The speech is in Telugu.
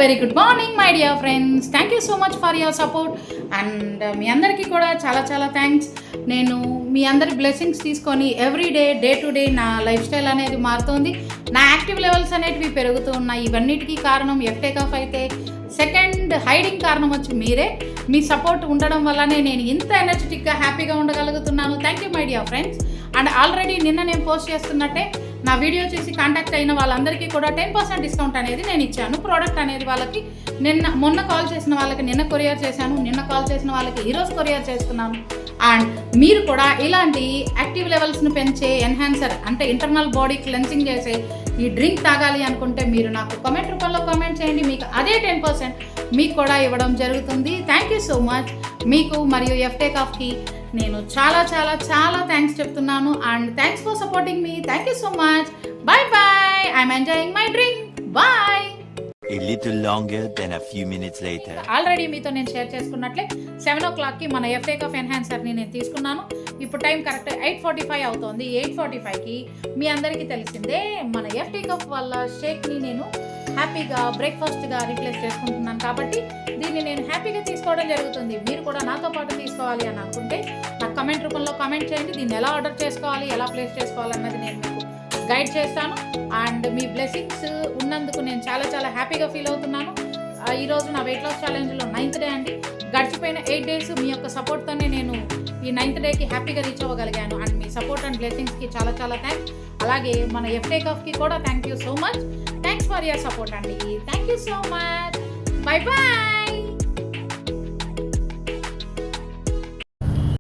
Very good morning my dear friends. Thank you so much for your support and మీ అందరికీ కూడా చాలా చాలా థ్యాంక్స్. నేను మీ అందరి బ్లెస్సింగ్స్ తీసుకొని ఎవ్రీ డే టు డే నా లైఫ్ స్టైల్ అనేది మారుతుంది. నా యాక్టివ్ లెవెల్స్ అనేటివి పెరుగుతూ ఉన్నాయి. ఇవన్నిటికీ కారణం ఎఫ్టేకాఫ్ అయితే సెకండ్ హైడింగ్ కారణం వచ్చి మీరే. మీ సపోర్ట్ ఉండడం వల్లనే నేను ఇంత ఎనర్జెటిక్గా హ్యాపీగా ఉండగలుగుతున్నాను. Thank you my dear friends. And already నిన్న నేను పోస్ట్ చేస్తున్నట్టే నా వీడియో చూసి కాంటాక్ట్ అయిన వాళ్ళందరికీ కూడా 10% డిస్కౌంట్ అనేది నేను ఇచ్చాను. ప్రోడక్ట్ అనేది వాళ్ళకి మొన్న కాల్ చేసిన వాళ్ళకి నిన్న కొరియర్ చేశాను, నిన్న కాల్ చేసిన వాళ్ళకి ఈరోజు కొరియర్ చేస్తున్నాను. అండ్ మీరు కూడా ఇలాంటి యాక్టివ్ లెవెల్స్ని పెంచే ఎన్హాన్సర్ అంటే ఇంటర్నల్ బాడీ క్లెన్సింగ్ చేసే ఈ డ్రింక్ తాగాలి అనుకుంటే మీరు నాకు కామెంట్ రూపంలో కామెంట్ చేయండి. మీకు అదే 10% మీకు కూడా ఇవ్వడం జరుగుతుంది. Thank you so much. మీకు మరియు ఎఫ్టేకాఫ్కి నేను చాలా చాలా చాలా థ్యాంక్స్ చెప్తున్నాను. అండ్ థ్యాంక్స్ ఫర్ సపోర్టింగ్ మీ. Thank you so much. Bye bye. I'm enjoying my drink. Bye. A little longer than a few minutes later. Already మీతో నేను షేర్ చేసుకున్నట్లే 7 o'clockకి మన ఎఫ్టేకాఫ్ ఎన్హాన్సర్ని నేను తీసుకున్నాను. ఇప్పుడు టైం కరెక్ట్ 8:45 అవుతోంది. 8:45కి మీ అందరికీ తెలిసిందే మన ఎఫ్టేకాఫ్ వల్ల షేక్ని నేను హ్యాపీగా బ్రేక్ఫాస్ట్గా రీప్లేస్ చేసుకుంటున్నాను. కాబట్టి దీన్ని నేను హ్యాపీగా తీసుకోవడం జరుగుతుంది. మీరు కూడా నాతో పాటు తీసుకోవాలి అని అనుకుంటే నాకు కమెంట్ రూపంలో కామెంట్ చేయండి. దీన్ని ఎలా ఆర్డర్ చేసుకోవాలి, ఎలా ప్లేస్ చేసుకోవాలన్నది నేను మీకు గైడ్ చేస్తాను. అండ్ మీ బ్లెస్సింగ్స్ ఉన్నందుకు నేను చాలా చాలా హ్యాపీగా ఫీల్ అవుతున్నాను. ఈరోజు నా వెయిట్ లాస్ ఛాలెంజ్లో 9th డే అండి. గడిచిపోయిన 8 days మీ యొక్క సపోర్ట్తోనే నేను ఈ 9th డేకి హ్యాపీగా రీచ్ అవ్వగలిగాను. అండ్ మీ సపోర్ట్ అండ్ బ్లెస్సింగ్స్కి చాలా చాలా థ్యాంక్స్. అలాగే మన ఎఫ్టేకాఫ్కి కూడా thank you so much. Thanks for your support అండి. Thank you so much. Bye bye.